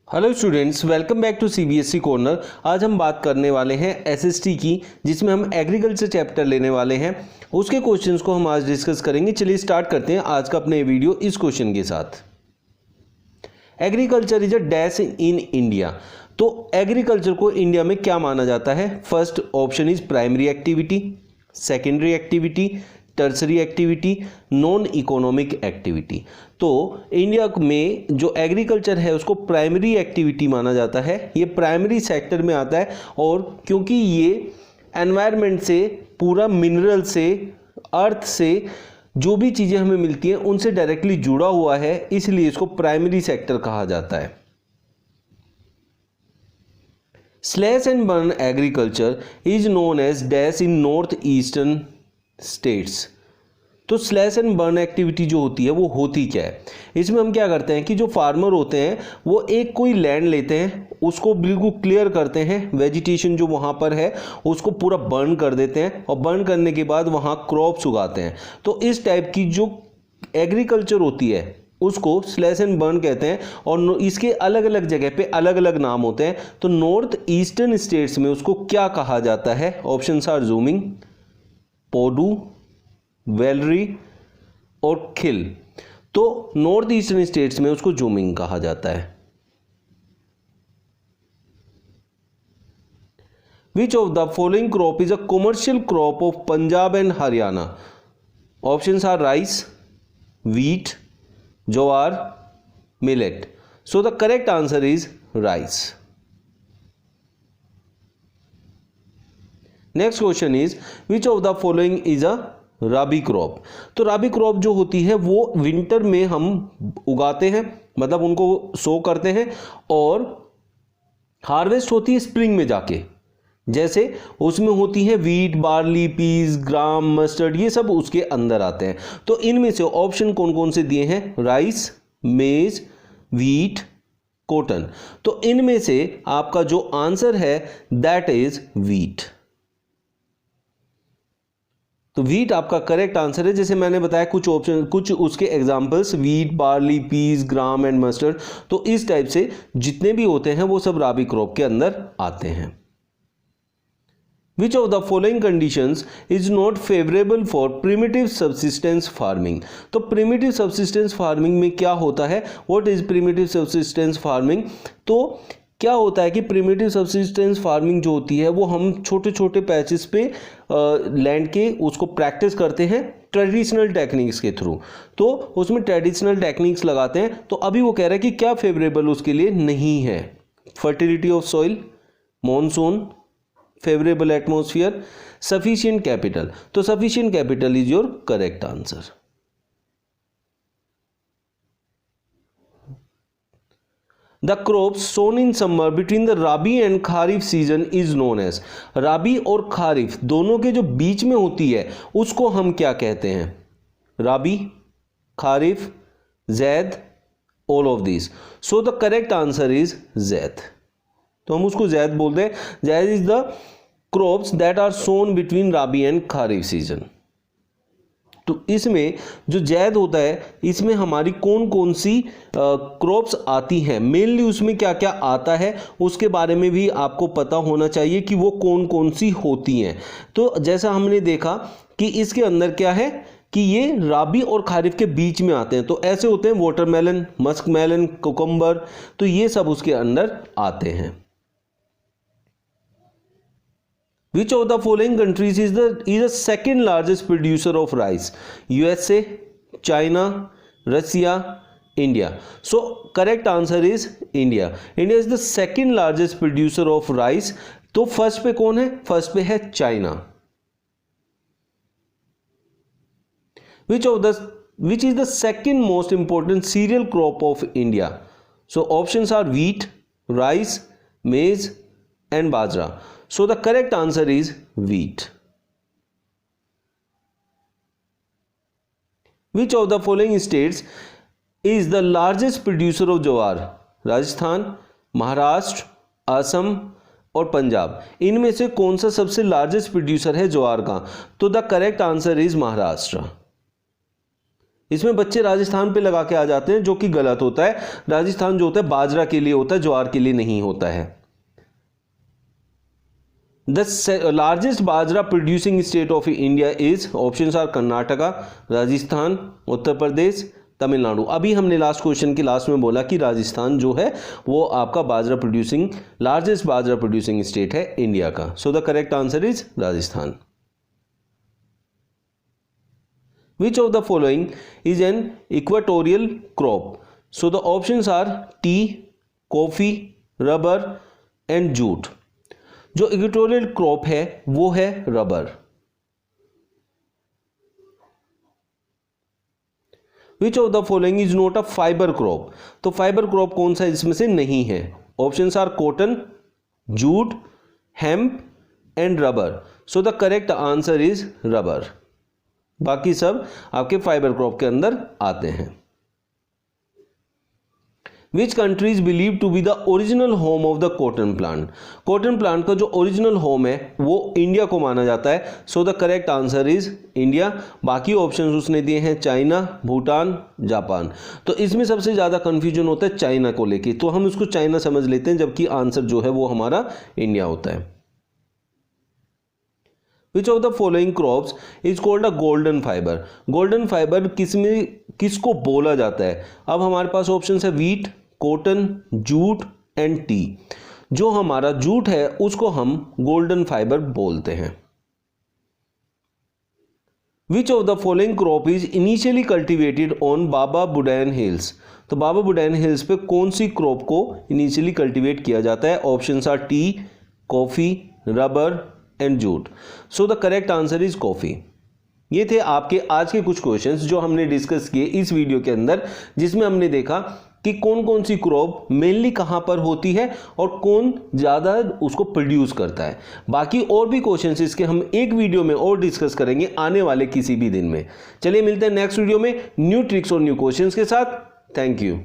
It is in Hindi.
Hello students, welcome back to CBSE corner. आज हम बात करने वाले हैं एसएसटी की, जिसमें हम एग्रीकल्चर चैप्टर लेने वाले हैं। उसके क्वेश्चंस को हम आज डिस्कस करेंगे। चलिए स्टार्ट करते हैं आज का अपने वीडियो इस क्वेश्चन के साथ। Agriculture is a dash in India. तो एग्रीकल्चर को इंडिया में क्या माना जाता है? First option is primary activity, secondary activity, tertiary activity, non economic activity. तो इंडिया में जो एग्रीकल्चर है उसको प्राइमरी एक्टिविटी माना जाता है। ये प्राइमरी सेक्टर में आता है और क्योंकि ये एनवायरनमेंट से, पूरा मिनरल से, अर्थ से जो भी चीज़ें हमें मिलती हैं उनसे डायरेक्टली जुड़ा हुआ है, इसलिए इसको प्राइमरी सेक्टर कहा जाता है। Slash and burn agriculture is known as dash in north eastern states. तो स्लैश एंड बर्न एक्टिविटी जो होती है वो होती क्या है? इसमें हम क्या करते हैं कि जो फार्मर होते हैं वो एक कोई लैंड लेते हैं, उसको बिल्कुल क्लियर करते हैं, वेजिटेशन जो वहाँ पर है उसको पूरा बर्न कर देते हैं और बर्न करने के बाद वहाँ क्रॉप्स उगाते हैं। तो इस टाइप की जो एग्रीकल्चर होती है उसको स्लैश एंड बर्न कहते हैं और इसके अलग अलग जगह पे अलग अलग नाम होते हैं। तो नॉर्थ ईस्टर्न स्टेट्स में उसको क्या कहा जाता है? Options are zooming, Podu, Valerie और खिल। तो नॉर्थ ईस्टर्न स्टेट्स में उसको जूमिंग कहा जाता है। Which of the following crop is a commercial crop of Punjab and Haryana? Options are rice, wheat, jowar, millet. So the correct answer is rice. Next question is which of the following is a rabi crop? तो राबी क्रॉप जो होती है वो विंटर में हम उगाते हैं, मतलब उनको सो करते हैं और हार्वेस्ट होती है स्प्रिंग में जाके। जैसे उसमें होती है वीट, बार्ली, पीस, ग्राम, मस्टर्ड, ये सब उसके अंदर आते हैं। तो इनमें से ऑप्शन कौन कौन से दिए हैं? राइस, मेज, व्हीट, कॉटन। तो इनमें से आपका जो आंसर है दैट इज व्हीट। तो व्हीट आपका करेक्ट आंसर है। जैसे मैंने बताया कुछ ऑप्शन, कुछ उसके examples, wheat, barley, peas, gram and mustard. तो इस टाइप से जितने भी होते हैं वो सब राबी क्रॉप के अंदर आते हैं। Which of the following conditions is not favorable for primitive subsistence farming? तो primitive subsistence farming में क्या होता है? What is primitive subsistence farming? तो क्या होता है कि प्रिमिटिव सब्सिस्टेंस फार्मिंग जो होती है वो हम छोटे छोटे पैचेस पे लैंड के उसको प्रैक्टिस करते हैं ट्रेडिशनल टेक्निक्स के थ्रू। तो उसमें ट्रेडिशनल टेक्निक्स लगाते हैं। तो अभी वो कह रहा है कि क्या फेवरेबल उसके लिए नहीं है? Fertility of soil, monsoon, favourable atmosphere, sufficient capital. तो sufficient capital is your correct answer. The crops sown in summer between the Rabi and Kharif season is known as। राबी और खारिफ दोनों के जो बीच में होती है उसको हम क्या कहते हैं? राबी, kharif, Zaid, all of these। So the correct answer is Zaid. तो हम उसको जैद बोलते हैं। Zaid is the crops that are sown between Rabi and Kharif season। तो इसमें जो जैद होता है इसमें हमारी कौन कौन सी क्रॉप्स आती हैं, मेनली उसमें क्या क्या आता है उसके बारे में भी आपको पता होना चाहिए कि वो कौन कौन सी होती हैं। तो जैसा हमने देखा कि इसके अंदर क्या है कि ये राबी और खारिफ के बीच में आते हैं। तो ऐसे होते हैं वाटरमेलन, मस्क मेलन, कुकुम्बर, तो ये सब उसके अंदर आते हैं। Which of the following countries is the second largest producer of rice? USA, China, Russia, India। So correct answer is India। India is the second largest producer of rice। तो फर्स्ट पे कौन है? फर्स्ट पे है China. Which is the second most important cereal crop of India? So options are wheat, rice, maize and bajra। So the correct answer is wheat। Which of the following states is the largest producer of ज्वार? राजस्थान, महाराष्ट्र, असम और पंजाब। इनमें से कौन सा सबसे लार्जेस्ट प्रोड्यूसर है ज्वार का? तो the correct answer is Maharashtra. इसमें बच्चे राजस्थान पे लगा के आ जाते हैं, जो कि गलत होता है। राजस्थान जो होता है बाजरा के लिए होता है, ज्वार के लिए नहीं होता है। The largest bajra producing state of India is, options are Karnataka, Rajasthan, Uttar Pradesh, Tamil Nadu. अभी हमने लास्ट क्वेश्चन के लास्ट में बोला कि राजस्थान जो है वो आपका बाजरा producing, largest bajra producing state है इंडिया का। सो the correct answer is Rajasthan. Which of the following is an equatorial crop? So the options are tea, coffee, rubber and jute. जो इक्वेटोरियल क्रॉप है वो है rubber. Which of the following is not a fiber crop? तो फाइबर क्रॉप कौन सा इसमें से नहीं है? Options are cotton, jute, hemp and rubber. So the correct answer is rubber. बाकी सब आपके फाइबर क्रॉप के अंदर आते हैं। Which country is believed to be the original home of the cotton plant? Cotton plant का जो ओरिजिनल होम है वो इंडिया को माना जाता है। सो the correct answer is India. बाकी ऑप्शंस उसने दिए हैं चाइना, भूटान, जापान। तो इसमें सबसे ज़्यादा कंफ्यूजन होता है चाइना को लेके, तो हम उसको चाइना समझ लेते हैं, जबकि आंसर जो है वो हमारा इंडिया होता है। Which of the following crops is called a golden fiber? Golden fibre किसको बोला जाता है? अब हमारे पास ऑप्शन है wheat, cotton, jute and T. जो हमारा जूट है उसको हम गोल्डन फाइबर बोलते हैं। Which of the following crop is initially cultivated on Baba Budan hills? तो बाबा बुडान हिल्स पे कौन सी क्रॉप को इनिशियली कल्टीवेट किया जाता है? Options R T, coffee, rubber and jute. So the correct answer is coffee. ये थे आपके आज के कुछ क्वेश्चंस जो हमने डिस्कस किए इस वीडियो के अंदर, जिसमें हमने देखा कि कौन कौन सी क्रॉप मेनली कहां पर होती है और कौन ज़्यादा उसको प्रोड्यूस करता है। बाकी और भी क्वेश्चंस इसके हम एक वीडियो में और डिस्कस करेंगे आने वाले किसी भी दिन में। चलिए मिलते हैं नेक्स्ट वीडियो में न्यू ट्रिक्स और न्यू क्वेश्चंस के साथ। Thank you.